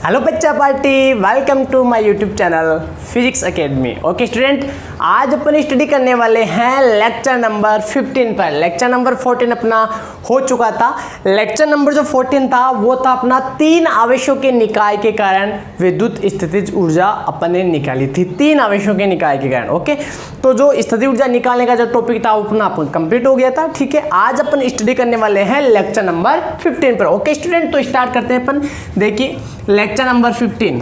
Hello बच्चा party, welcome to my YouTube channel physics academy. Okay student, आज अपन study करने वाले हैं लेक्चर नंबर 15 पर। लेक्चर नंबर 14 अपना हो चुका था। लेक्चर नंबर जो 14 था वो था अपना 3 आवेशों के निकाय के कारण विद्युत स्थितिज ऊर्जा अपन ने निकाली थी। 3 आवेशों के निकाय के कारण। ओके, तो जो स्थितिज ऊर्जा निकालने का जो टॉपिक था वो अपना कंप्लीट हो गया था। ठीक है, आज अपन स्टडी करने वाले हैं लेक्चर नंबर 15 पर। ओके स्टूडेंट, तो स्टार्ट करते हैं अपन। देखिए लेक्चर नंबर 15,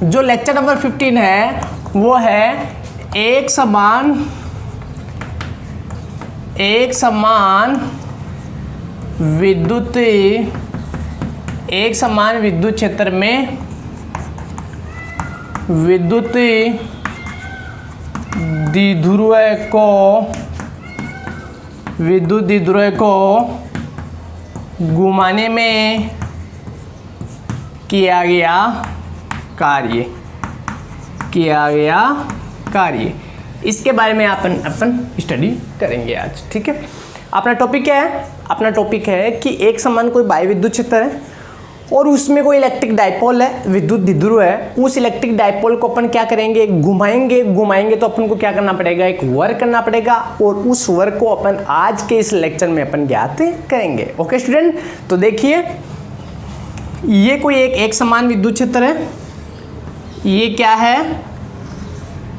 जो लेक्चर नंबर 15 है वो है एक समान विद्युत क्षेत्र में विद्युत द्विध्रुव को घुमाने में किया गया कार्य। इसके बारे में अपन स्टडी करेंगे आज। ठीक है, अपना टॉपिक क्या है? अपना टॉपिक है कि एक समान कोई बाह्य विद्युत क्षेत्र है और उसमें कोई इलेक्ट्रिक डाइपोल है, विद्युत द्विध्रुव है। उस इलेक्ट्रिक डाइपोल को अपन क्या करेंगे? घुमाएंगे तो अपन को क्या करना पड़ेगा? एक वर्क करना पड़ेगा और उस वर्क को अपन आज के इस लेक्चर में अपन ज्ञात करेंगे। ओके स्टूडेंट, तो देखिए ये कोई एक समान विद्युत क्षेत्र है। ये क्या है?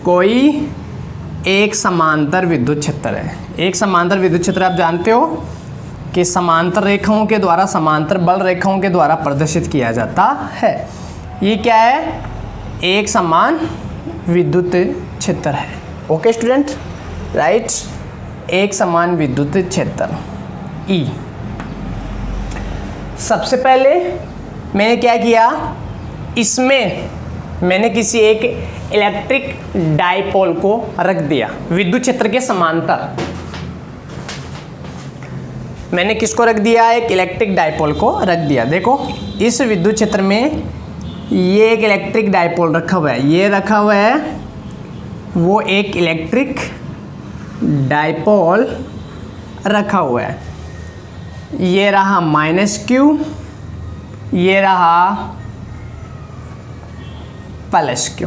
कोई एक समांतर विद्युत क्षेत्र है। एक समांतर विद्युत क्षेत्र आप जानते हो कि समांतर रेखाओं के द्वारा, समांतर बल रेखाओं के द्वारा प्रदर्शित किया जाता है। ये क्या है? एक समान विद्युत क्षेत्र है। ओके स्टूडेंट, राइट, एक समान विद्युत क्षेत्र ई। सबसे पहले मैंने क्या किया? इसमें मैंने किसी एक इलेक्ट्रिक डाइपोल को रख दिया विद्युत क्षेत्र के समांतर। मैंने किसको रख दिया? एक इलेक्ट्रिक डाइपोल को रख दिया। देखो इस विद्युत क्षेत्र में ये एक इलेक्ट्रिक डाइपोल रखा हुआ है, ये रखा हुआ है, वो एक इलेक्ट्रिक डाइपोल रखा हुआ है। ये रहा -Q, ये रहा +Q।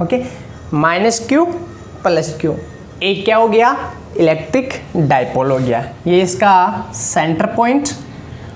ओके, -Q +Q, एक क्या हो गया? इलेक्ट्रिक डाइपोल हो गया। ये इसका सेंटर पॉइंट।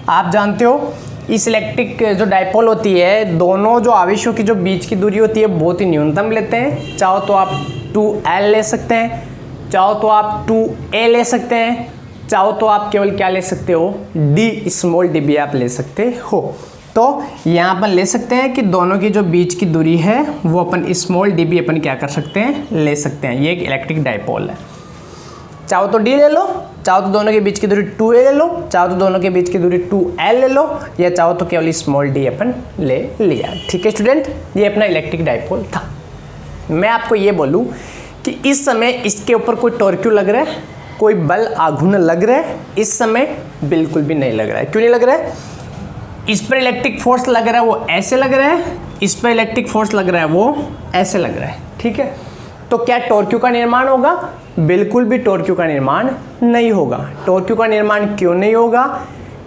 आप जानते हो इस इलेक्ट्रिक जो डाइपोल होती है, दोनों जो आवेशों की जो बीच की दूरी होती है बहुत ही न्यूनतम लेते हैं। चाहो तो आप 2L ले सकते हैं, चाहो तो आप 2A ले सकते हैं, चाहो तो आप केवल क्या ले सकते हो? d भी आप ले सकते हो। तो यहाँ अपन ले सकते हैं कि दोनों की जो बीच की दूरी है वो अपन d भी अपन क्या कर सकते हैं? ले सकते हैं। ये एक इलेक्ट्रिक डाइपोल है। चाहो तो d ले लो, चाहो तो दोनों के बीच की दूरी 2a ले लो, चाहो तो दोनों के बीच की दूरी 2l ले लो, या चाहो तो केवल d अपन ले लिया। ठीक है स्टूडेंट, ये अपना इलेक्ट्रिक डाइपोल था। मैं आपको ये बोलूँ कि इस समय इसके ऊपर कोई टॉर्क लग रहा है, कोई बल आघूर्ण लग रहा है? इस समय बिल्कुल भी नहीं लग रहा है। क्यों नहीं लग रहा है? इस पर इलेक्ट्रिक फोर्स लग रहा है वो ऐसे लग रहा है, इस पर इलेक्ट्रिक फोर्स लग रहा है वो ऐसे लग रहा है। ठीक है, तो क्या टॉर्क का निर्माण होगा? बिल्कुल भी टॉर्क का निर्माण नहीं होगा। टॉर्क का निर्माण क्यों नहीं होगा?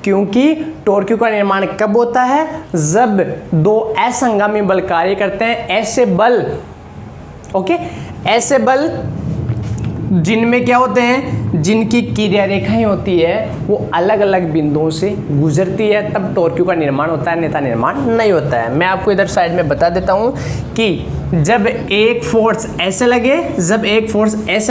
क्योंकि टॉर्क का निर्माण कब होता है? जब दो असंगामी बल कार्य करते हैं। ऐसे बल, ओके, ऐसे बल जिनमें क्या होते हैं, जिनकी क्रिया रेखाएं होती है वो अलग अलग बिंदुओं से गुजरती है, तब टॉर्क का निर्माण होता है, अन्यथा निर्माण नहीं होता है। मैं आपको इधर साइड में बता देता हूँ कि जब एक फोर्स ऐसे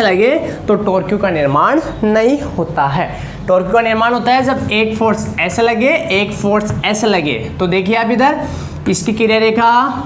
लगे तो टॉर्क का निर्माण नहीं होता है। टॉर्क का निर्माण होता है जब एक फोर्स ऐसे लगे, एक फोर्स ऐसे लगे। तो देखिए आप इधर इसकी क्रिया रेखा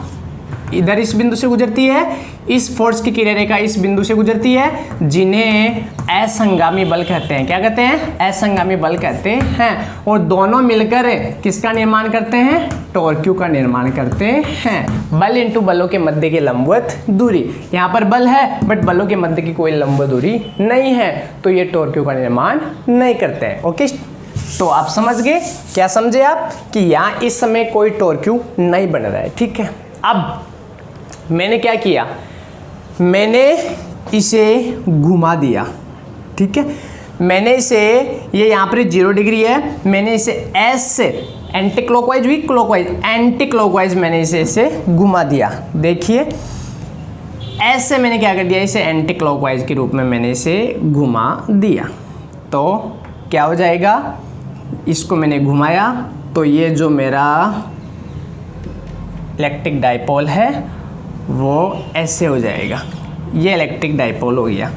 इधर इस बिंदु से गुजरती है, इस फोर्स की क्रिया रेखा इस बिंदु से गुजरती है, जिन्हें असंगामी बल कहते हैं। क्या कहते हैं? असंगामी बल कहते हैं। और दोनों मिलकर किसका निर्माण करते हैं? टॉर्क का निर्माण करते हैं। बल इंटू बलों के मध्य की लंबवत दूरी। यहाँ पर बल है बट बलों के मध्य की कोई लंबवत दूरी नहीं है, तो ये टॉर्क का निर्माण नहीं करते हैं। ओके, तो आप समझ गए? क्या समझे आप कि यहाँ इस समय कोई टॉर्क नहीं बन रहा है। ठीक है, अब मैंने क्या किया? मैंने इसे घुमा दिया। ठीक है, मैंने इसे, ये यहाँ पर 0 डिग्री है, मैंने इसे एंटी क्लॉकवाइज हुई, क्लॉकवाइज, एंटी क्लॉकवाइज मैंने इसे ऐसे घुमा दिया। देखिए ऐसे मैंने क्या कर दिया, इसे एंटी क्लॉकवाइज के रूप में मैंने इसे घुमा दिया। तो क्या हो जाएगा, इसको मैंने घुमाया तो ये जो मेरा इलेक्ट्रिक डाइपोल है वो ऐसे हो जाएगा, ये इलेक्ट्रिक डाइपोल हो गया।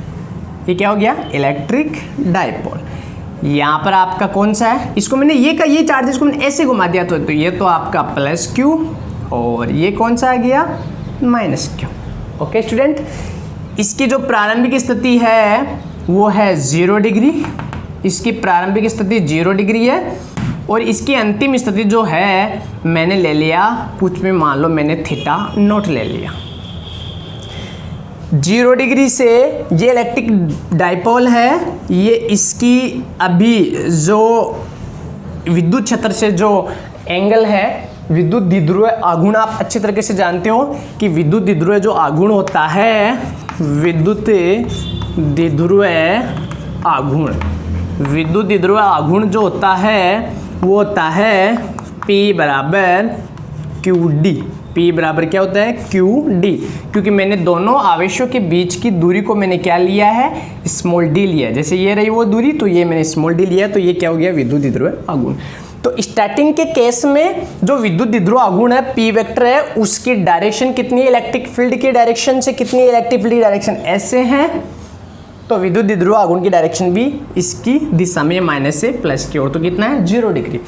ये क्या हो गया, इलेक्ट्रिक डाइपोल। यहाँ पर आपका कौन सा है, इसको मैंने ये चार्जेस को मैंने ऐसे घुमा दिया तो ये तो आपका प्लस क्यू और ये कौन सा आ गया, माइनस क्यू। ओके स्टूडेंट, इसकी जो प्रारंभिक स्थिति है वो है 0 डिग्री, इसकी प्रारंभिक स्थिति 0 डिग्री है और इसकी अंतिम स्थिति जो है मैंने ले लिया कुछ में, मान लो मैंने थीटा नोट ले लिया। 0 डिग्री से ये इलेक्ट्रिक डाइपोल है, ये इसकी अभी जो विद्युत क्षेत्र से जो एंगल है, विद्युत द्विध्रुव आघूर्ण आप अच्छी तरीके से जानते हो कि विद्युत द्विध्रुव जो आघूर्ण होता है, विद्युत द्विध्रुव आघूर्ण, विद्युत द्विध्रुव आघूर्ण जो होता है वो होता है P बराबर क्यू डी। P बराबर क्या होता है, क्यू डी, क्योंकि मैंने दोनों आवेशों के बीच की दूरी को मैंने क्या लिया है, स्मॉल डी लिया है। जैसे ये रही वो दूरी तो ये मैंने स्मॉल डी लिया, तो ये क्या हो गया, विद्युत द्विध्रुव आघूर्ण। तो स्टार्टिंग के केस में जो विद्युत द्विध्रुव आघूर्ण है P वेक्टर है, उसकी डायरेक्शन कितनी है, इलेक्ट्रिक फील्ड की डायरेक्शन से कितनी है, इलेक्ट्रिक फील्ड की डायरेक्शन ऐसे है, तो विद्युत द्विध्रुव आघूर्ण की डायरेक्शन भी इसकी दिशा में माइनस से प्लस की ओर, तो कितना है 0 डिग्री।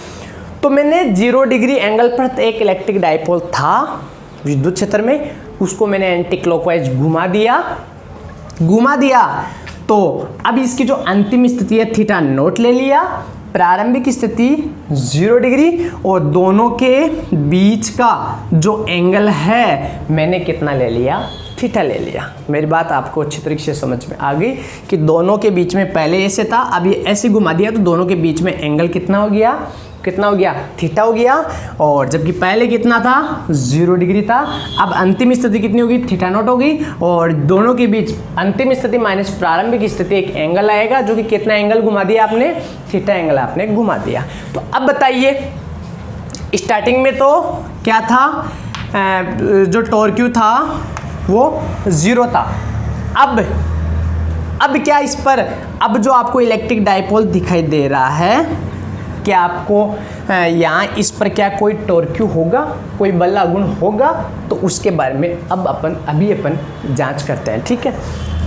तो मैंने 0 डिग्री एंगल पर एक इलेक्ट्रिक डाइपोल था विद्युत क्षेत्र में, उसको मैंने एंटी क्लॉकवाइज घुमा दिया। तो अब इसकी जो अंतिम स्थिति है थीटा नोट ले लिया, प्रारंभिक स्थिति 0 डिग्री और दोनों के बीच का जो एंगल है मैंने कितना ले लिया, थीटा ले लिया। मेरी बात आपको अच्छी तरीके से समझ में आ गई कि दोनों के बीच में पहले ऐसे था, अब ये ऐसे घुमा दिया तो दोनों के बीच में एंगल कितना हो गया, थीटा हो गया। और जबकि पहले कितना था, 0 डिग्री था, अब अंतिम स्थिति कितनी होगी, थीटा नॉट होगी और दोनों के बीच अंतिम स्थिति माइनस प्रारंभिक स्थिति एक एंगल आएगा जो कि कितना एंगल घुमा दिया आपने, थीटा एंगल आपने घुमा दिया। तो अब बताइए, स्टार्टिंग में तो क्या था, जो टॉर्क था वो 0 था। अब क्या इस पर, अब जो आपको इलेक्ट्रिक डाइपोल दिखाई दे रहा है, क्या आपको यहाँ इस पर क्या कोई टॉर्क होगा, कोई बल आघूर्ण होगा, तो उसके बारे में अब अपन जांच करते हैं। ठीक है,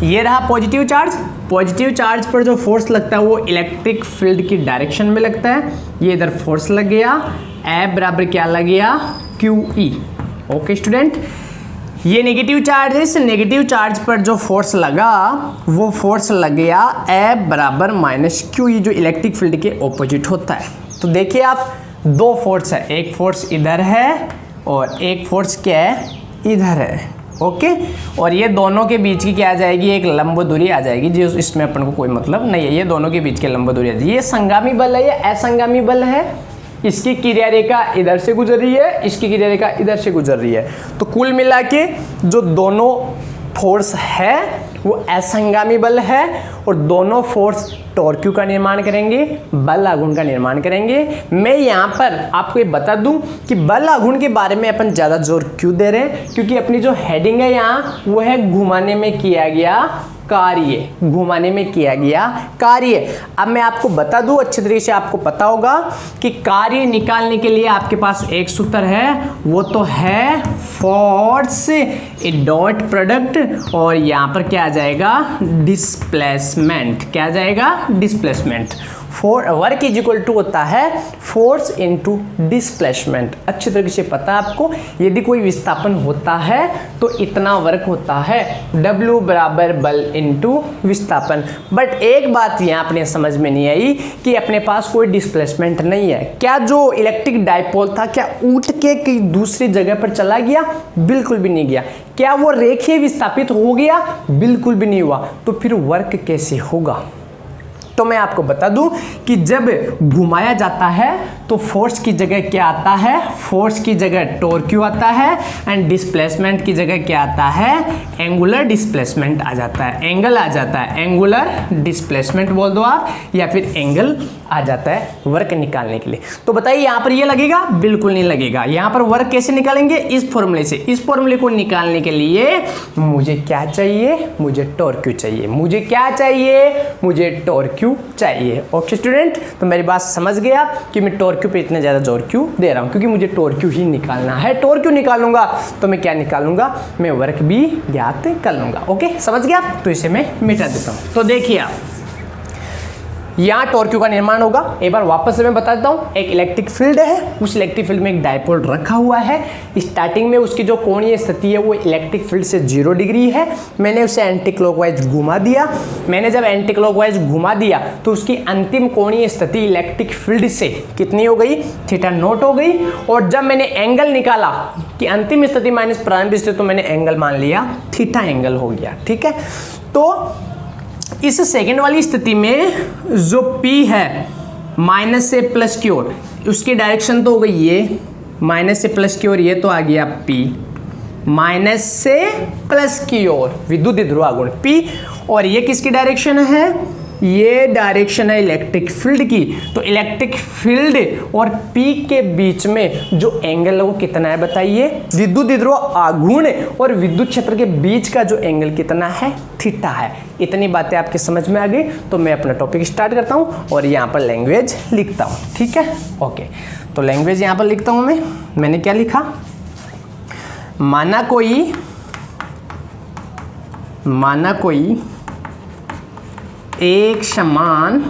ये रहा पॉजिटिव चार्ज। पॉजिटिव चार्ज पर जो फोर्स लगता है वो इलेक्ट्रिक फील्ड की डायरेक्शन में लगता है। ये इधर फोर्स लग गया, F बराबर क्या लग गया, QE। ओके स्टूडेंट, ये नेगेटिव चार्ज है, इस नेगेटिव चार्ज पर जो फोर्स लगा वो फोर्स लग गया F बराबर माइनस QE, जो इलेक्ट्रिक फील्ड के ऑपोजिट होता है। तो देखिए आप, दो फोर्स है, एक फोर्स इधर है और एक फोर्स क्या है, इधर है। ओके, और ये दोनों के बीच की क्या आ जाएगी, एक लंब दूरी आ जाएगी, जो इसमें अपन को कोई मतलब नहीं है, ये दोनों के बीच के लंब दूरी आ जाएगी। ये संगामी बल है, ये असंगामी बल है, इसकी क्रिया रेखा इधर से गुजर रही है, इसकी क्रिया रेखा इधर से गुजर रही है। तो कुल मिला के जो दोनों फोर्स है वो असंगामी बल है और दोनों फोर्स टॉर्क का निर्माण करेंगे, बल आघूर्ण का निर्माण करेंगे। मैं यहाँ पर आपको ये बता दूं कि बल आघूर्ण के बारे में अपन ज़्यादा जोर क्यों दे रहे हैं, क्योंकि अपनी जो हेडिंग है यहाँ वो है घुमाने में किया गया कार्य, घुमाने में किया गया कार्य। अब मैं आपको बता दूं, अच्छे तरीके से आपको पता होगा कि कार्य निकालने के लिए आपके पास एक सूत्र है, वो तो है फोर्स ए डॉट प्रोडक्ट और यहाँ पर क्या आ जाएगा, डिस्प्लेसमेंट। क्या आ जाएगा, displacement. Work is equal to होता है फोर्स इनटू डिस्प्लेसमेंट। अच्छी तरीके से पता है आपको, यदि कोई विस्थापन होता है तो इतना वर्क होता है, W बराबर बल इनटू विस्थापन। बट एक बात यहाँ अपने समझ में नहीं आई कि अपने पास कोई डिस्प्लेसमेंट नहीं है। क्या जो इलेक्ट्रिक डाइपोल था क्या उठ के कहीं दूसरी जगह पर चला गया? बिल्कुल भी नहीं गया। क्या वो रेखीय विस्थापित हो गया? बिल्कुल भी नहीं हुआ। तो फिर वर्क कैसे होगा? तो मैं आपको बता दूं कि जब घुमाया जाता है तो फोर्स की जगह क्या आता है, फोर्स की जगह टॉर्क्यू आता है, एंड डिस्प्लेसमेंट की जगह क्या आता है, एंगुलर डिस्प्लेसमेंट आ जाता है, एंगल आ जाता है, एंगुलर डिस्प्लेसमेंट बोल दो आप, या फिर एंगल आ जाता है वर्क निकालने के लिए। तो बताइए यहाँ पर ये लगेगा, बिल्कुल नहीं लगेगा। यहाँ पर वर्क कैसे निकालेंगे, इस फॉर्मूले से। इस फॉर्मूले को निकालने के लिए मुझे क्या चाहिए, मुझे टॉर्क्यू चाहिए। मुझे क्या चाहिए, मुझे टॉर्क्यू चाहिए। ओके स्टूडेंट, तो मेरी बात समझ गया कि मैं टॉर्क्यू पे इतना ज़्यादा जोर क्यों दे रहा हूँ, क्योंकि मुझे टॉर्क्यू ही निकालना है। टॉर्क्यू निकालूंगा तो मैं क्या निकालूंगा, मैं वर्क भी ज्ञात कर लूंगा। ओके, समझ गया, तो इसे मैं मिटा देता हूँ। तो देखिए आप, यहाँ टॉर्क्यू का निर्माण होगा। एक बार वापस से मैं बता देता हूँ, एक इलेक्ट्रिक फील्ड है, उस इलेक्ट्रिक फील्ड में एक डायपोल रखा हुआ है। स्टार्टिंग में उसकी जो कोणीय स्थिति है वो इलेक्ट्रिक फील्ड से 0 डिग्री है। मैंने उसे एंटी क्लॉकवाइज घुमा दिया। मैंने जब एंटी क्लॉकवाइज घुमा दिया तो उसकी अंतिम कोणीय स्थिति इलेक्ट्रिक फील्ड से कितनी हो गई, थीटा नॉट हो गई। और जब मैंने एंगल निकाला कि अंतिम स्थिति माइनस प्रारंभिक स्थिति, तो मैंने एंगल मान लिया थीटा एंगल हो गया। ठीक है, तो इस सेकेंड वाली स्थिति में जो P है माइनस से प्लस की ओर, उसकी डायरेक्शन तो हो गई ये माइनस से प्लस की ओर, ये तो आ गया P माइनस से प्लस की ओर, विद्युत ध्रुव आघूर्ण P। और ये किसकी डायरेक्शन है, ये डायरेक्शन है इलेक्ट्रिक फील्ड की। तो इलेक्ट्रिक फील्ड और P के बीच में जो एंगल है वो कितना है बताइए, विद्युत ध्रुव आघूर्ण और विद्युत क्षेत्र के बीच का जो एंगल कितना है, थीटा है। इतनी बातें आपके समझ में आ गई, तो मैं अपना टॉपिक स्टार्ट करता हूँ और यहाँ पर लैंग्वेज लिखता हूँ। ठीक है, ओके, तो लैंग्वेज यहाँ पर लिखता हूँ मैंने क्या लिखा, माना कोई एक समान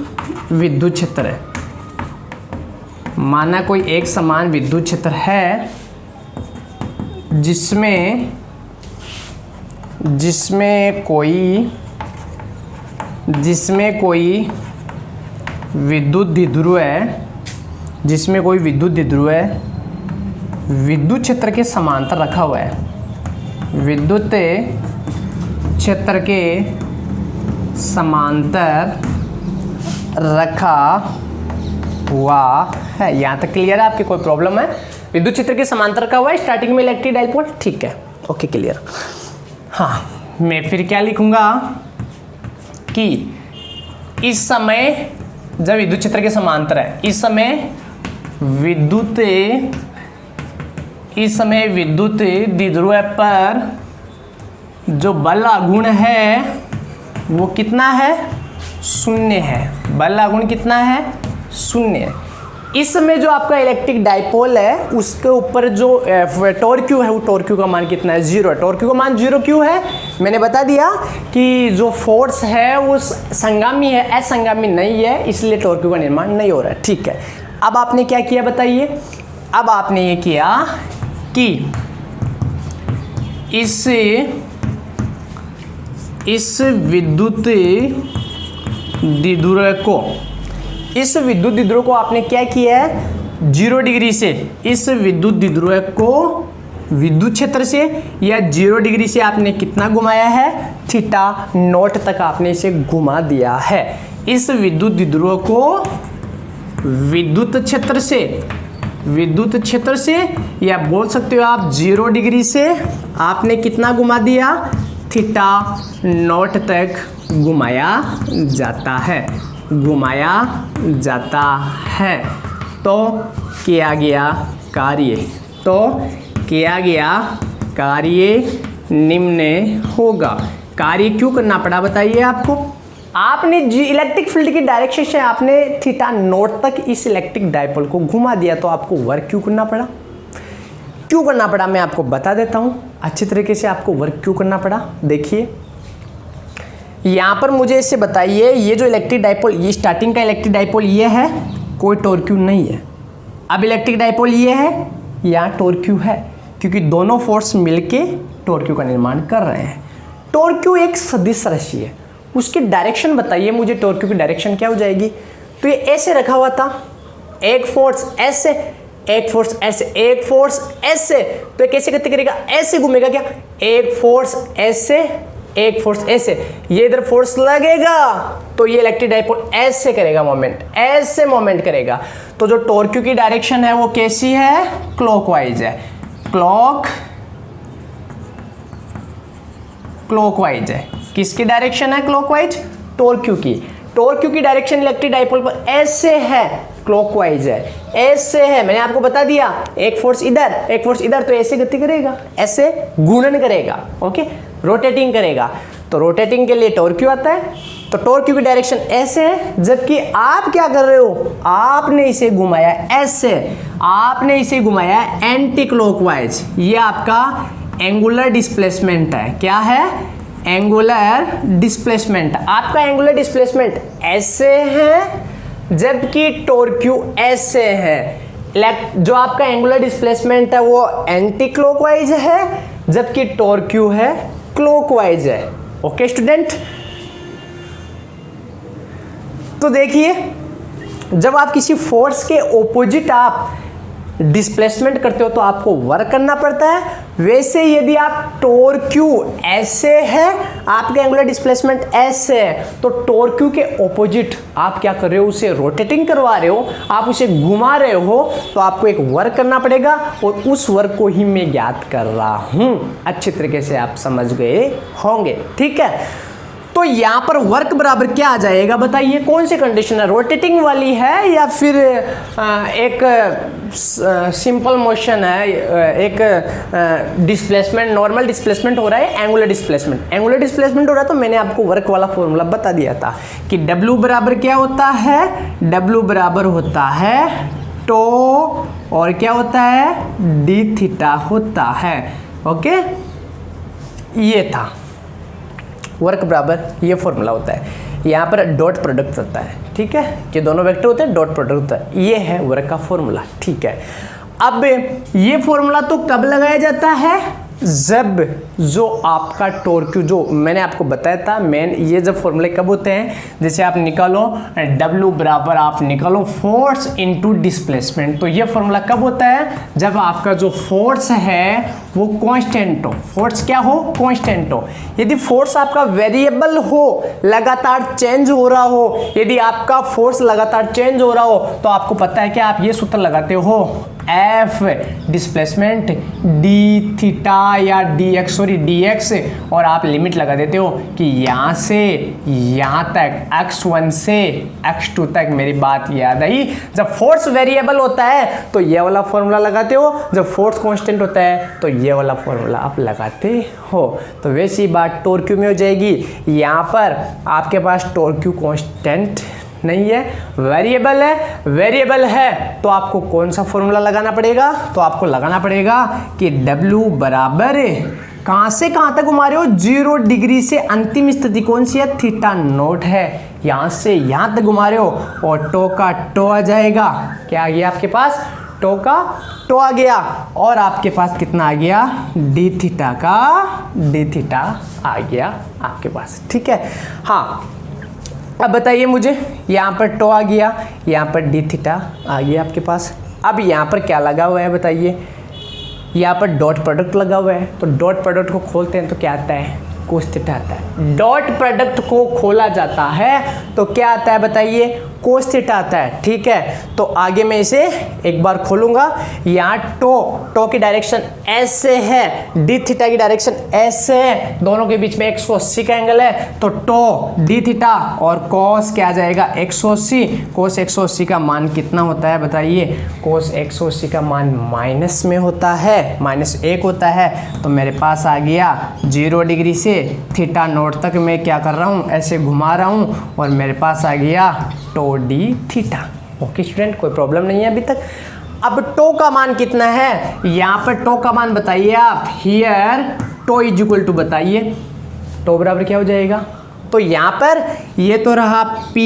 विद्युत क्षेत्र है। माना कोई एक समान विद्युत क्षेत्र है जिसमें कोई विद्युत द्विध्रुव है, विद्युत क्षेत्र के समांतर रखा हुआ है, विद्युत क्षेत्र के समांतर रखा हुआ है। यहाँ तक क्लियर है, आपकी कोई प्रॉब्लम है, विद्युत क्षेत्र के समांतर रखा हुआ है, स्टार्टिंग में इलेक्ट्रिक डाइपोल। ठीक है, ओके, क्लियर। हाँ, मैं फिर क्या लिखूंगा कि इस समय जब विद्युत क्षेत्र के समांतर है, इस समय विद्युत द्विध्रुव पर जो बल आघूर्ण है वो कितना है, 0 है। बल आघूर्ण कितना है, 0 है। इस समय जो आपका इलेक्ट्रिक डाइपोल है उसके ऊपर जो टॉर्क्यू है, वो टॉर्क्यू का मान कितना है, 0 है। टॉर्क्यू का मान 0 क्यों है, मैंने बता दिया कि जो फोर्स है वो संगामी है, असंगामी नहीं है, इसलिए टॉर्क्यू का निर्माण नहीं हो रहा है। ठीक है, अब आपने क्या किया बताइए, अब आपने ये किया कि इस विद्युत द्विध्रुव को आपने क्या किया है, 0 डिग्री से इस विद्युत द्विध्रुव को विद्युत क्षेत्र से या 0 डिग्री से आपने कितना घुमाया है, थीटा नॉट तक आपने इसे घुमा दिया है। इस विद्युत द्विध्रुव को विद्युत क्षेत्र से या बोल सकते हो आप 0 डिग्री से आपने कितना घुमा दिया, थीटा नॉट तक घुमाया जाता है। तो किया गया कार्य निम्न होगा। कार्य क्यों करना पड़ा बताइए आपको, आपने इलेक्ट्रिक फील्ड की डायरेक्शन से आपने थीटा नॉट तक इस इलेक्ट्रिक डाइपोल को घुमा दिया, तो आपको वर्क क्यों करना पड़ा, मैं आपको बता देता हूं अच्छी तरीके से। आपको वर्क क्यों करना पड़ा, देखिए यहां पर मुझे इससे बताइए, ये जो इलेक्ट्रिक डाइपोल, ये स्टार्टिंग का इलेक्ट्रिक डाइपोल ये है, कोई टॉर्क्यू नहीं है। अब इलेक्ट्रिक डाइपोल ये है, यहाँ टॉर्क्यू है, क्योंकि दोनों फोर्स मिलके टॉर्क्यू का निर्माण कर रहे हैं। टॉर्क्यू एक सदिश राशि है, उसकी डायरेक्शन बताइए मुझे, टॉर्क्यू की डायरेक्शन क्या हो जाएगी। तो ये ऐसे रखा हुआ था, एक फोर्स ऐसे, एक फोर्स ऐसे, एक फोर्स ऐसे, तो ये कैसे गति करेगा, ऐसे घूमेगा क्या, एक फोर्स ऐसे, एक फोर्स ऐसे, ये इधर फोर्स लगेगा तो ये इलेक्ट्रिक डाइपोल ऐसे करेगा मोमेंट, ऐसे मोमेंट करेगा। तो जो टॉर्क क्यू की डायरेक्शन है वो कैसी है, क्लॉकवाइज है, क्लॉकवाइज है। किसकी डायरेक्शन है क्लॉकवाइज, टॉर्क क्यू की। टॉर्क क्यू की डायरेक्शन इलेक्ट्रिक डाइपोल पर ऐसे है, क्लॉकवाइज है, ऐसे है। मैंने आपको बता दिया, एक फोर्स इधर एक फोर्स इधर, तो ऐसे गति करेगा, ऐसे घूर्णन करेगा, ओके, रोटेटिंग करेगा। तो रोटेटिंग के लिए टॉर्क क्यू आता है, तो टॉर्क क्यू की डायरेक्शन ऐसे है, जबकि आप क्या कर रहे हो, आपने इसे घुमाया ऐसे, आपने इसे घुमाया एंटी क्लॉकवाइज। ये आपका एंगुलर डिस्प्लेसमेंट है। क्या है, एंगुलर डिस्प्लेसमेंट। आपका एंगुलर डिस्प्लेसमेंट ऐसे है, जबकि टॉर्क क्यू ऐसे है। जो आपका एंगुलर डिस्प्लेसमेंट है वो एंटी क्लॉकवाइज है, जबकि टॉर्क क्यू है क्लॉकवाइज है। ओके स्टूडेंट, तो देखिए, जब आप किसी फोर्स के ऑपोजिट आप डिस्प्लेसमेंट करते हो तो आपको वर्क करना पड़ता है। वैसे यदि आप टॉर्क क्यू ऐसे है, आपके एंगुलर डिस्प्लेसमेंट ऐसे है, तो टॉर्क क्यू के ऑपोजिट आप क्या कर रहे हो, उसे रोटेटिंग करवा रहे हो, आप उसे घुमा रहे हो, तो आपको एक वर्क करना पड़ेगा, और उस वर्क को ही मैं ज्ञात कर रहा हूं। अच्छी तरीके से आप समझ गए होंगे, ठीक है। तो यहां पर वर्क बराबर क्या आ जाएगा, बताइए कौन सी कंडीशन है, रोटेटिंग वाली है या फिर एक सिंपल मोशन है, एक डिस्प्लेसमेंट, नॉर्मल डिस्प्लेसमेंट हो रहा है, एंगुलर डिस्प्लेसमेंट, एंगुलर डिस्प्लेसमेंट हो रहा है। तो मैंने आपको वर्क वाला फॉर्मूला बता दिया था कि W बराबर क्या होता है, W बराबर होता है टो, और क्या होता है, डी थीटा होता है। ओके, ये था वर्क बराबर, ये फॉर्मूला होता है। यहाँ पर डॉट प्रोडक्ट होता है, ठीक है, कि दोनों वेक्टर होते हैं, डॉट प्रोडक्ट होता है। ये है वर्क का फॉर्मूला, ठीक है। अब ये फॉर्मूला तो कब लगाया जाता है, जब जो आपका टॉर्क क्यू, जो मैंने आपको बताया था मेन, ये जब फॉर्मूले कब होते हैं, जैसे आप निकालो W बराबर आप निकालो फोर्स इनटू डिस्प्लेसमेंट, तो ये फॉर्मूला कब होता है, जब आपका जो फोर्स है वो कांस्टेंट हो, फोर्स क्या हो, कांस्टेंट हो। यदि फोर्स आपका वेरिएबल हो, लगातार चेंज हो रहा हो, यदि आपका फोर्स लगातार चेंज हो रहा हो, तो आपको पता है कि आप ये सूत्र लगाते हो, F डिस्प्लेसमेंट डी थीटा या dx, सॉरी dx, और आप लिमिट लगा देते हो कि यहाँ से यहाँ तक, x1 से x2 तक। मेरी बात याद आई, जब फोर्स वेरिएबल होता है तो ये वाला फॉर्मूला लगाते हो, जब फोर्स कांस्टेंट होता है तो ये वाला फॉर्मूला आप लगाते हो। तो वैसी बात टॉर्क क्यू में हो जाएगी। यहाँ पर आपके पास टॉर्क क्यू कांस्टेंट नहीं है, वेरिएबल है, वेरिएबल है तो आपको कौन सा फॉर्मूला लगाना पड़ेगा, तो आपको लगाना पड़ेगा कि W बराबर कहाँ से कहाँ तक घुमा रहे हो, 0 डिग्री से अंतिम स्थिति कौन सी है, थीटा नोट है, यहाँ से यहाँ तक घुमा रहे हो, और टो का टो आ जाएगा। क्या आ गया आपके पास, टो का टो आ गया, और आपके पास कितना आ गया, डी थीटा का डी थीटा आ गया आपके पास, ठीक है। हाँ, अब बताइए मुझे, यहाँ पर टो आ गया, यहाँ पर डी थीटा आ गया आपके पास। अब यहाँ पर क्या लगा हुआ है बताइए, यहाँ पर डॉट प्रोडक्ट लगा हुआ है, तो डॉट प्रोडक्ट को खोलते हैं तो क्या आता है, कोस थीटा आता है। डॉट प्रोडक्ट को खोला जाता है तो क्या आता है बताइए, कोस थीटा आता है, ठीक है। तो आगे मैं इसे एक बार खोलूंगा, यहाँ टो की डायरेक्शन ऐसे है, डी थीटा की डायरेक्शन ऐसे है, दोनों के बीच में 180 का एंगल है, तो टो डी थीटा और कॉस क्या आ जाएगा 180। कोस 180 का मान कितना होता है बताइए, कोस 180 का मान माइनस में होता है, -1 होता है। तो मेरे पास आ गया 0 डिग्री से थीटा नोट तक मैं क्या कर रहा हूँ, ऐसे घुमा रहा हूँ, और मेरे पास आ गया tau D theta. Okay student, कोई प्रॉब्लम नहीं है अभी तक। अब टो का मान कितना है, यहाँ पर टो का मान बताइए आप, here tau is equal to, बताइए टो बराबर क्या हो जाएगा, तो यहाँ पर ये तो रहा P,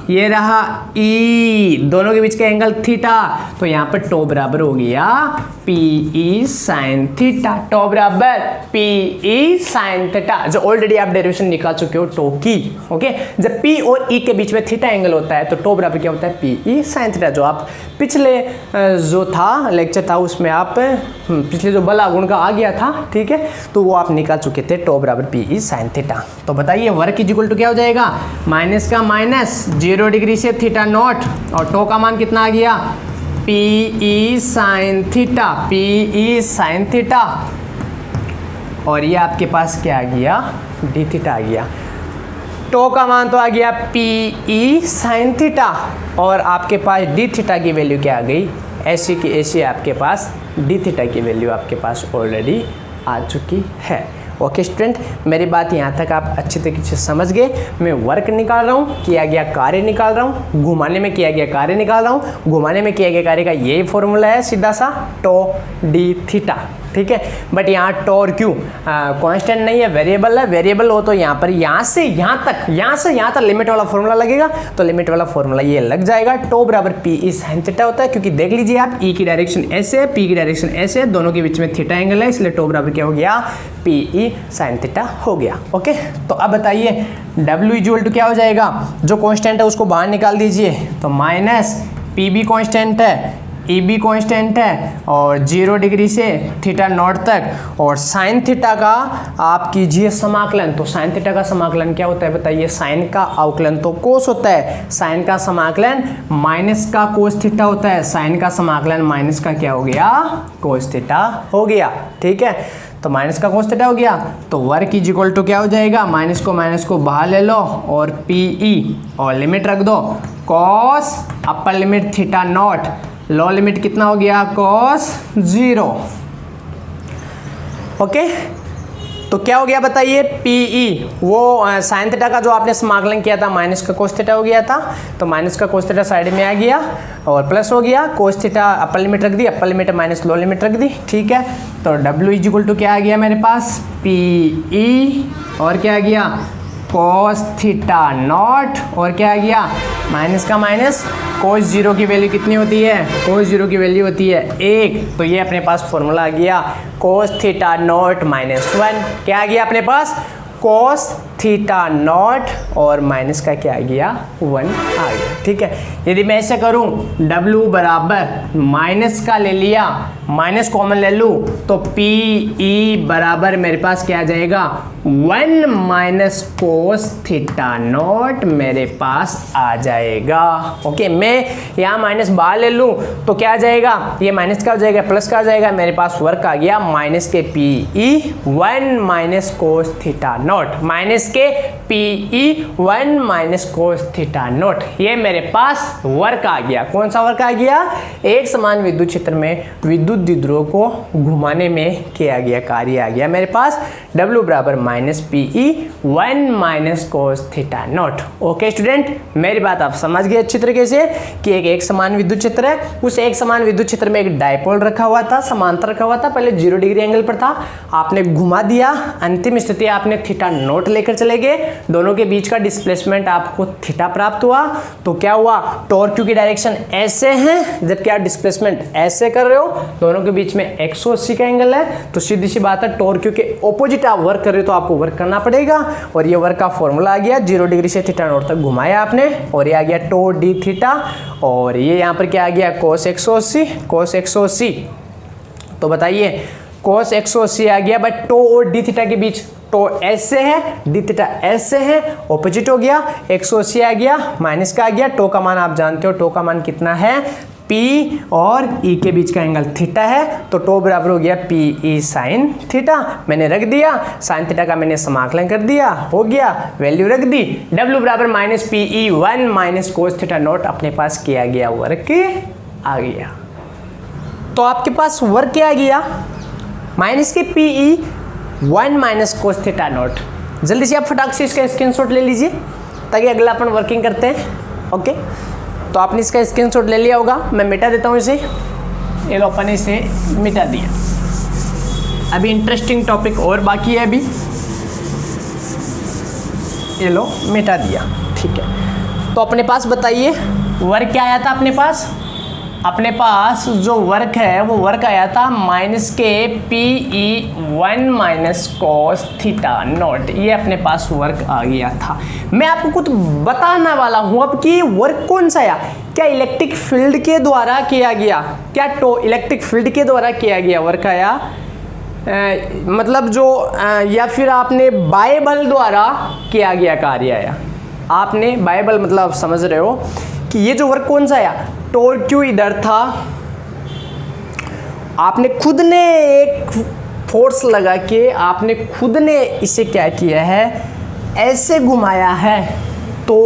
ये रहा ई, दोनों के बीच का एंगल थीटा, तो यहाँ पर टो बराबर हो गया P E sine theta, tau बराबर पी ई साइन थीटा, जो ऑलरेडी आप डेरिवेशन निकाल चुके हो टो की। ओके, जब पी और ई के बीच में थीटा एंगल होता है तो टो बराबर क्या होता है पी ई साइन थीटा, जो आप पिछले जो था लेक्चर था उसमें आप पिछले जो बल आघूर्ण का आ गया था, ठीक है, तो वो आप निकाल चुके थे, टो बराबर पी ई साइन थीटा। तो बताइए वर्क इज इक्वल टू क्या हो जाएगा, माइनस का माइनस 0 डिग्री से थीटा नॉट, और टो का मान कितना आ गया P E sine theta, P E sine theta, और ये आपके पास क्या आ गया डी थीटा आ गया। टो का मान तो आ गया पी ई साइन थीटा, और आपके पास डी थीटा की वैल्यू क्या आ गई, ऐसी की ऐसी आपके पास डी थीटा की वैल्यू आपके पास ऑलरेडी आ चुकी है। ओके स्टूडेंट, मेरी बात यहाँ तक आप अच्छी तरीके से समझ गए। मैं वर्क निकाल रहा हूँ, किया गया कार्य निकाल रहा हूँ, घुमाने में किया गया कार्य निकाल रहा हूँ, घुमाने में किया गया कार्य का यही फॉर्मूला है सीधा सा, टो डी थीटा, ठीक है। बट यहाँ टो और क्यू कांस्टेंट नहीं है, वेरिएबल है, वेरिएबल हो तो यहाँ पर यहाँ से यहाँ तक लिमिट वाला फॉर्मूला लगेगा, तो लिमिट वाला फॉर्मूला ये लग जाएगा, टो बराबर पी ई साइन थीटा होता है, क्योंकि देख लीजिए आप ई की डायरेक्शन ऐसे है, पी की डायरेक्शन ऐसे है, दोनों के बीच में थीटा एंगल है, इसलिए टो बराबर क्या हो गया पी ई साइन थीटा हो गया। ओके, तो अब बताइए W इक्वल टू क्या हो जाएगा, जो कांस्टेंट है उसको बाहर निकाल दीजिए, तो माइनस पी बी कांस्टेंट है, ई बी कॉन्स्टेंट है, और 0 डिग्री से थीटा नॉट तक, और साइन थीटा का आप कीजिए समाकलन, तो साइन थीटा का समाकलन क्या होता है बताइए, साइन का अवकलन तो कोस होता है, साइन का समाकलन माइनस का कोस थीटा होता है, साइन का समाकलन माइनस का क्या हो गया कोस थीटा हो गया, ठीक है। तो माइनस का कोस थीटा हो गया, तो वर्क इज इक्वल टू क्या हो जाएगा, माइनस को बाहर ले लो और पी ई, और लिमिट रख दो cos upper limit theta naught, लो लिमिट कितना हो गया कॉस 0। ओके, तो क्या हो गया बताइए पीई, वो साइन थीटा का जो आपने समाकलन किया था माइनस का कोस थीटा हो गया था, तो माइनस का कोस थीटा साइड में आ गया और प्लस हो गया, कोस थीटा अपर लिमिट रख दी, upper limit minus low limit रख दी, ठीक है। तो W इज इक्वल टू क्या आ गया मेरे पास पीई, और क्या आ गया कॉस थीटा नॉट, और क्या आ गया माइनस का माइनस, कोस 0 की वैल्यू कितनी होती है, कोस 0 की वैल्यू होती है 1, तो ये अपने पास फॉर्मूला आ गया कोस थीटा नॉट -1, क्या आ गया अपने पास कोस थीटा नॉट, और माइनस का क्या आ गया 1 आ गया, ठीक है। यदि मैं ऐसे करूं W बराबर माइनस का ले लिया, माइनस कॉमन ले लूं, तो पी ई बराबर मेरे पास क्या आ जाएगा 1 माइनस कोस थीटा नॉट मेरे पास आ जाएगा। ओके, मैं यहाँ माइनस बाहर ले लूँ तो क्या आ जाएगा, ये माइनस का हो जाएगा प्लस का आ जाएगा, मेरे पास वर्क आ गया minus K P E 1 minus cos theta naught, minus K P E 1 minus cos theta naught, ये मेरे पास वर्क आ गया। कौन सा वर्क आ गया, एक समान विद्युत क्षेत्र में विद्युत द्विध्रुव को घुमाने में किया गया कार्य आ गया मेरे पास, W बराबर minus P E 1 minus cos theta not. Okay student, मेरी बात आप समझ गए अच्छी तरीके से कि एक समान विद्युत क्षेत्र है, उस एक समान विद्युत क्षेत्र में एक डायपोल रखा हुआ था, समांतर रखा हुआ था, पहले 0 डिग्री एंगल पर था, आपने घुमा दिया, अंतिम स्थिति आपने थीटा नॉट लेकर चले गए, दोनों के बीच का डिस्प्लेसमेंट आपको थीटा प्राप्त हुआ, तो क्या हुआ टॉर्क क्यू की डायरेक्शन ऐसे है, जबकि आप डिस्प्लेसमेंट ऐसे कर रहे हो, दोनों के बीच में 180 का एंगल है, तो सीधी सी बात है टॉर्क क्यू के ऑपोजिट आप वर्क कर रहे हो तो आपको वर्क करना पड़ेगा, और ये वर्क का फॉर्मूला आ गया 0 डिग्री से थीटा नॉट तक घुमाया आपने, और ये आ गया टो डी थीटा, और ये यहाँ पर क्या आ गया कोस 180, तो बताइए कोस 180 आ गया, बट टो और डी थीटा के बीच टो ऐसे है, डी थीटा ऐसे है, ऑपोजिट हो गया, 180 आ गया, माइनस का आ गया, टो का मान आप जानते हो, टो का मान कितना है P और E के बीच का एंगल थीटा है, तो टो बराबर हो गया पी ई साइन थीटा, मैंने रख दिया, साइन थीटा का मैंने समाकलन कर दिया, हो गया, वैल्यू रख दी, W बराबर minus P E 1 minus cos theta not अपने पास किया गया वर्क आ गया। तो आपके पास वर्क क्या आ गया minus K P E 1 minus cos theta not. जल्दी से आप फटाक से इसका स्क्रीनशॉट ले लीजिए ताकि अगला अपन वर्किंग करते हैं। ओके, तो आपने इसका स्क्रीनशॉट ले लिया होगा, मैं मिटा देता हूँ इसे, ये लो अपन इसे मिटा दिया। अभी इंटरेस्टिंग टॉपिक और बाकी है, अभी ये लो मिटा दिया, ठीक है। तो अपने पास बताइए वर्क क्या आया था अपने पास जो वर्क है वो वर्क आया था माइनस के PE1 minus cos theta naught. ये अपने पास वर्क आ गया था। मैं आपको कुछ बताने वाला हूं अब कि वर्क कौन सा आया, क्या इलेक्ट्रिक फील्ड के द्वारा किया गया, क्या इलेक्ट्रिक फील्ड के द्वारा किया गया वर्क आया, मतलब जो या फिर आपने बाह्य बल द्वारा किया गया कार्य आया। आपने बाह्य बल मतलब समझ रहे हो कि ये जो वर्क कौन सा आया, टॉर्क क्यू इधर था, आपने खुद ने एक फोर्स लगा के आपने खुद ने इसे क्या किया है, ऐसे घुमाया है, तो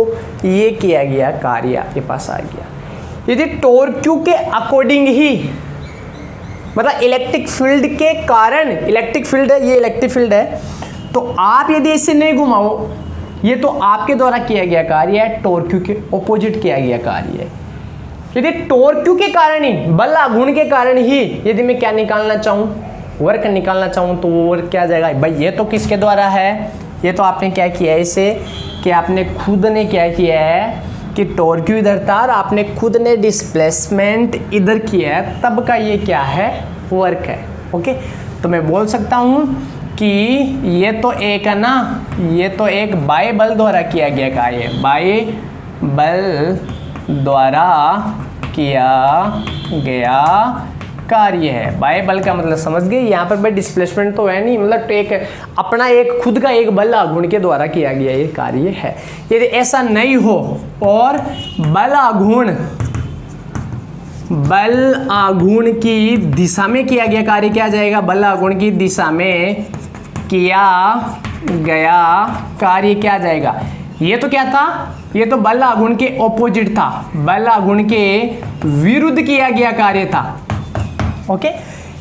ये किया गया कार्य आपके पास आ गया। यदि टॉर्क क्यू के अकॉर्डिंग ही मतलब इलेक्ट्रिक फील्ड के कारण, इलेक्ट्रिक फील्ड है, ये इलेक्ट्रिक फील्ड है, तो आप यदि इसे नहीं घुमाओ, ये तो आपके द्वारा किया गया कार्य है, टॉर्क क्यू के ऑपोजिट किया गया कार्य है। यदि टॉर्क क्यू के कारण ही, बल आघूर्ण के कारण ही यदि मैं क्या निकालना चाहूँ, वर्क निकालना चाहूँ, तो वो वर्क क्या आ जाएगा भाई, ये तो किसके द्वारा है, ये तो आपने क्या किया है इसे कि आपने खुद ने क्या किया है कि टॉर्क क्यू इधर था और आपने खुद ने डिस्प्लेसमेंट इधर किया है, तब का ये क्या है, वर्क है। ओके, तो मैं बोल सकता हूँ कि ये तो एक है ना, ये तो एक बाह्य बल द्वारा किया गया कार्य, बाह्य बल द्वारा किया गया कार्य है। बाह्य बल का मतलब समझ गए, यहाँ पर भाई डिस्प्लेसमेंट तो है नहीं, मतलब एक अपना एक खुद का एक बल आघूर्ण के द्वारा किया गया ये कार्य है। यदि ऐसा नहीं हो और बल आघूर्ण की दिशा में किया गया कार्य क्या आ जाएगा, बल आघूर्ण की दिशा में किया गया कार्य क्या आ जाएगा, ये तो क्या था, ये तो बल आघूर्ण के ऑपोजिट था, बल आघूर्ण के विरुद्ध किया गया कार्य था। ओके,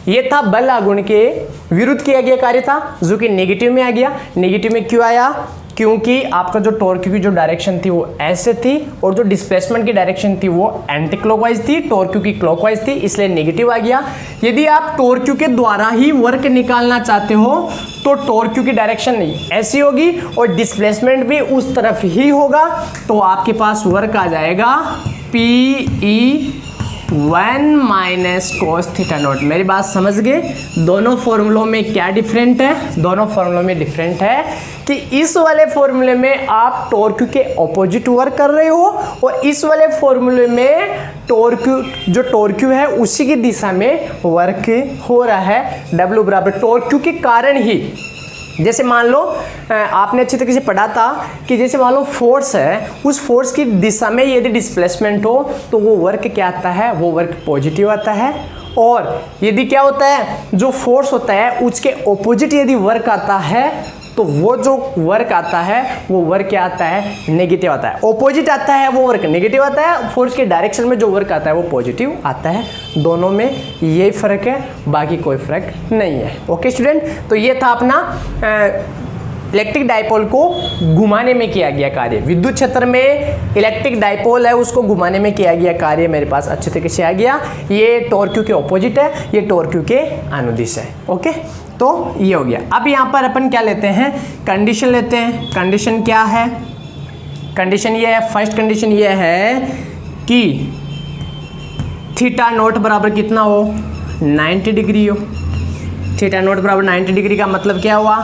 ये था बल आघूर्ण के विरुद्ध किया गया कार्य था, जो कि नेगेटिव में आ गया। नेगेटिव में क्यों आया, क्योंकि आपका जो टॉर्क की जो डायरेक्शन थी वो ऐसे थी और जो डिस्प्लेसमेंट की डायरेक्शन थी वो एंटी क्लॉकवाइज थी, टॉर्क की क्लॉकवाइज थी, इसलिए नेगेटिव आ गया। यदि आप टॉर्क के द्वारा ही वर्क निकालना चाहते हो तो टॉर्क की डायरेक्शन ऐसी होगी और डिस्प्लेसमेंट भी उस तरफ ही होगा, तो आपके पास वर्क आ जाएगा PE1 minus cos theta naught. मेरी बात समझ गए, दोनों फॉर्मूलों में क्या डिफरेंट है, दोनों फॉर्मूलों में डिफरेंट है कि इस वाले फॉर्मूले में आप टॉर्क के ऑपोजिट वर्क कर रहे हो और इस वाले फॉर्मूले में जो टॉर्क है उसी की दिशा में वर्क हो रहा है, W बराबर टॉर्क के कारण ही। जैसे मान लो आपने अच्छी तरीके से पढ़ा था कि जैसे मान लो फोर्स है, उस फोर्स की दिशा में यदि डिस्प्लेसमेंट हो तो वो वर्क क्या आता है, वो वर्क पॉजिटिव आता है, और यदि क्या होता है, जो फोर्स होता है उसके ऑपोजिट यदि वर्क आता है तो वो जो वर्क आता है वो वर्क क्या आता है, नेगेटिव आता है। ऑपोजिट आता है वो वर्क नेगेटिव आता है, फोर्स के डायरेक्शन में जो वर्क आता है वो पॉजिटिव आता है। दोनों में ये फर्क है, बाकी कोई फर्क नहीं है। ओके स्टूडेंट, तो ये था अपना इलेक्ट्रिक डाइपोल को घुमाने में किया गया कार्य। विद्युत क्षेत्र में इलेक्ट्रिक डाइपोल है, उसको घुमाने में किया गया कार्य मेरे पास अच्छे तरीके से आ गया। ये टॉर्क क्यू के ऑपोजिट है, ये टॉर्क क्यू के अनुदिश है। ओके, तो ये हो गया। अब यहाँ पर अपन क्या लेते हैं, कंडीशन लेते हैं। कंडीशन क्या है, कंडीशन ये है, फर्स्ट कंडीशन ये है कि थीटा नोट बराबर कितना हो, 90 डिग्री हो। थीटा नोट बराबर 90 डिग्री का मतलब क्या हुआ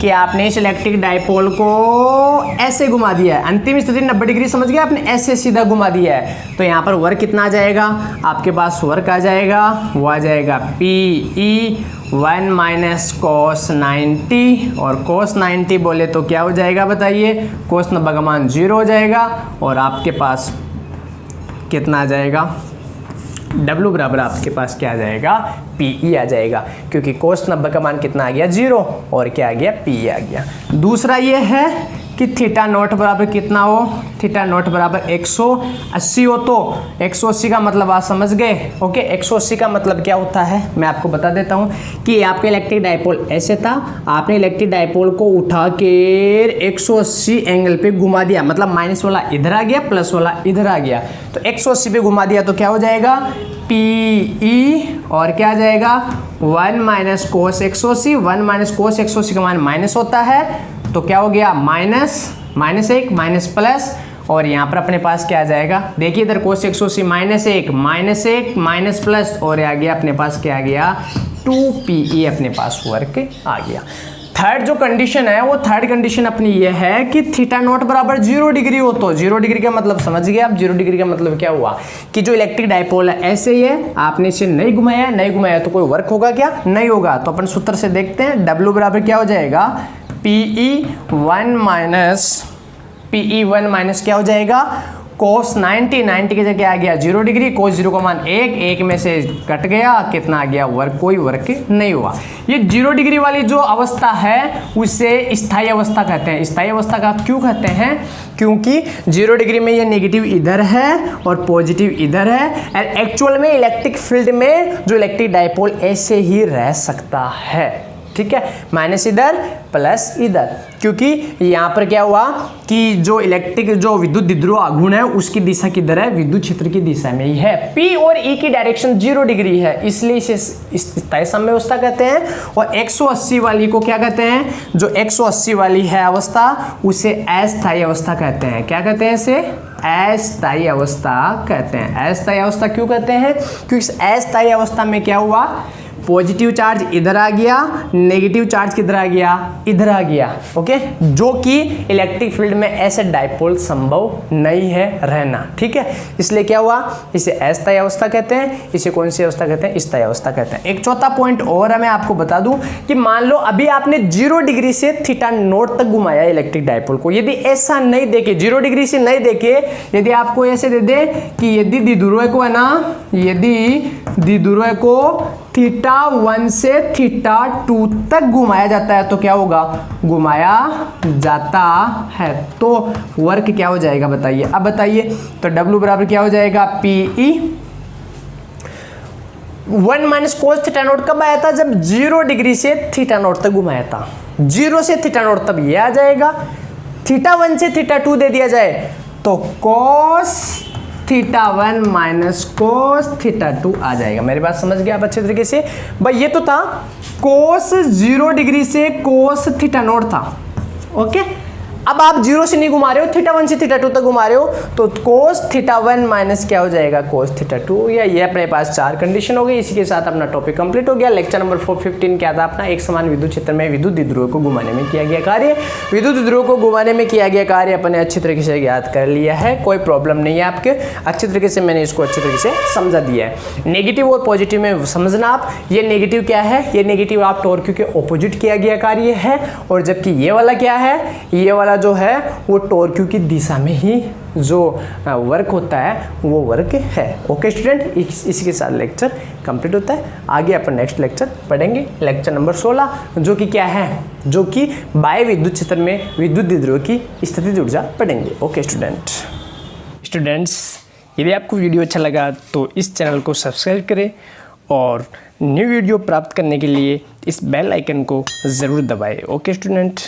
कि आपने इस इलेक्ट्रिक डाइपोल को ऐसे घुमा दिया है, अंतिम स्थिति 90 डिग्री समझ गए, आपने ऐसे सीधा घुमा दिया है। तो यहाँ पर वर्क कितना आ जाएगा, आपके पास वर्क आ जाएगा, वो आ जाएगा PE1 माइनस कॉस 90, और कॉस 90 बोले तो क्या हो जाएगा बताइए, कॉस 90 का मान 0 हो जाएगा, और आपके पास कितना आ जाएगा, W बराबर आपके पास क्या आ जाएगा, PE आ जाएगा, क्योंकि कोस 90 का मान कितना आ गया, 0, और क्या आ गया, PE आ गया। दूसरा ये है कि थीटा नोट बराबर कितना हो, थीटा नोट बराबर 180 हो, तो 180 का मतलब आप समझ गए। ओके, 180 का मतलब क्या होता है मैं आपको बता देता हूँ कि आपका इलेक्ट्रिक डाइपोल ऐसे था, आपने इलेक्ट्रिक डाइपोल को उठा के 180 एंगल पे घुमा दिया, मतलब माइनस वाला इधर आ गया, प्लस वाला इधर आ गया, तो 180 पे घुमा दिया तो क्या हो जाएगा, PE, और क्या आ जाएगा 1 माइनस कोस 180, 1 माइनस कोस 180 का मान माइनस होता है, तो क्या हो गया माइनस 1 माइनस प्लस, और यहाँ पर अपने पास क्या आ जाएगा, देखिए इधर cos 180 -1 -1 माइनस प्लस, और आ गया अपने पास क्या आ गया 2PE अपने पास वर्क आ गया। थर्ड जो कंडीशन है वो थर्ड कंडीशन अपनी ये है कि थीटा नॉट बराबर 0 डिग्री हो, तो 0 डिग्री का मतलब समझ गए आप। 0 डिग्री का मतलब क्या हुआ कि जो इलेक्ट्रिक डायपोल है ऐसे ही है, आपने इसे नहीं घुमाया तो कोई वर्क होगा क्या, नहीं होगा। तो अपन सूत्र से देखते हैं, W बराबर क्या हो जाएगा PE1 माइनस क्या हो जाएगा cos 90 की जगह आ गया 0 डिग्री, cos 0 का मान 1 में से कट गया, कितना आ गया वर्क, कोई वर्क नहीं हुआ। ये 0 डिग्री वाली जो अवस्था है उसे स्थायी अवस्था कहते हैं। स्थायी अवस्था का क्यों कहते हैं, क्योंकि 0 डिग्री में ये नेगेटिव इधर है और पॉजिटिव इधर है, एंड एक्चुअल में इलेक्ट्रिक फील्ड में जो इलेक्ट्रिक डायपोल ऐसे ही रह सकता है, ठीक है, माइनस इधर प्लस इधर, क्योंकि यहाँ पर क्या हुआ कि जो इलेक्ट्रिक जो विद्युत द्विध्रुव आघूर्ण है उसकी दिशा किधर है, विद्युत क्षेत्र की दिशा में ही है। P और E की डायरेक्शन 0 डिग्री है, इसलिए इसे स्थायी समव्यवस्था कहते हैं। और 180 वाली को क्या कहते हैं, जो 180 वाली है अवस्था उसे अस्थायी अवस्था कहते हैं। क्या कहते हैं इसे, अस्थायी अवस्था कहते हैं। अस्थायी अवस्था क्यों कहते हैं, क्योंकि इस अस्थायी अवस्था में क्या हुआ, पॉजिटिव चार्ज इधर आ गया, नेगेटिव चार्ज किधर आ गया, इधर आ गया, ओके, जो कि इलेक्ट्रिक फील्ड में ऐसे डायपोल संभव नहीं है रहना, ठीक है। इसलिए क्या हुआ, इसे अस्थायी अवस्था कहते हैं, इसे कौन सी अवस्था कहते हैं, स्थायी अवस्था कहते हैं। एक चौथा पॉइंट और है, मैं आपको बता दूं कि मान लो अभी आपने 0 डिग्री से थीटा नॉट तक घुमाया इलेक्ट्रिक डायपोल को, यदि ऐसा नहीं देखे 0 डिग्री से नहीं देखे, यदि आपको ऐसे दे दे कि यदि द्विध्रुव को है ना, यदि द्विध्रुव को थीटा 1 से थीटा 2 तक घुमाया जाता है तो क्या होगा, घुमाया जाता है तो वर्क क्या हो जाएगा बताइए। अब बताइए, तो W बराबर क्या हो जाएगा PE 1 minus cos theta naught कब आया था, जब 0 डिग्री से थीटा नॉट तक घुमाया था। 0 से थीटा नॉट तब ये आ जाएगा, थीटा 1 से थीटा 2 दे दिया जाए तो cos theta 1 minus cos theta 2 आ जाएगा। मेरी बात समझ गया आप अच्छे तरीके से। भाई ये तो था cos 0 डिग्री से cos थीटा नॉट था, ओके। अब आप 0 से नहीं घुमा रहे हो, थीटा 1 से थीटा 2 तक घुमा रहे हो, तो cos थीटा 1 माइनस क्या हो जाएगा cos थीटा 2 हो गया। ये अपने पास 4 कंडीशन हो गई। इसी के साथ अपना टॉपिक कंप्लीट हो गया। लेक्चर नंबर 415 क्या था अपना, एक समान विद्युत क्षेत्र में विद्युत द्विध्रुव को घुमाने में किया गया कार्य। विद्युत द्विध्रुव को घुमाने में किया गया कार्य अपने अच्छी तरीके से याद कर लिया है, कोई प्रॉब्लम नहीं है आपके, अच्छी तरीके से मैंने इसको अच्छी तरीके से समझा दिया है। नेगेटिव और पॉजिटिव में समझना आप, ये नेगेटिव क्या है, ये नेगेटिव आप टॉर्क के ऑपोजिट किया गया कार्य है, और जबकि ये वाला क्या है, ये वाला जो है वो टॉर्क की दिशा में ही जो वर्क होता है वो वर्क है। ओके स्टूडेंट, इसी के साथ लेक्चर कंप्लीट होता है। आगे अपन नेक्स्ट लेक्चर पढ़ेंगे, लेक्चर नंबर 16, जो कि क्या है, जो कि बाह्य विद्युत क्षेत्र में विद्युत द्विध्रुव की स्थितिज ऊर्जा पढ़ेंगे। ओके स्टूडेंट्स, यदि आपको वीडियो अच्छा लगा तो इस चैनल को सब्सक्राइब करें और न्यू वीडियो प्राप्त करने के लिए इस बेल आइकन को ज़रूर दबाएं। Okay student.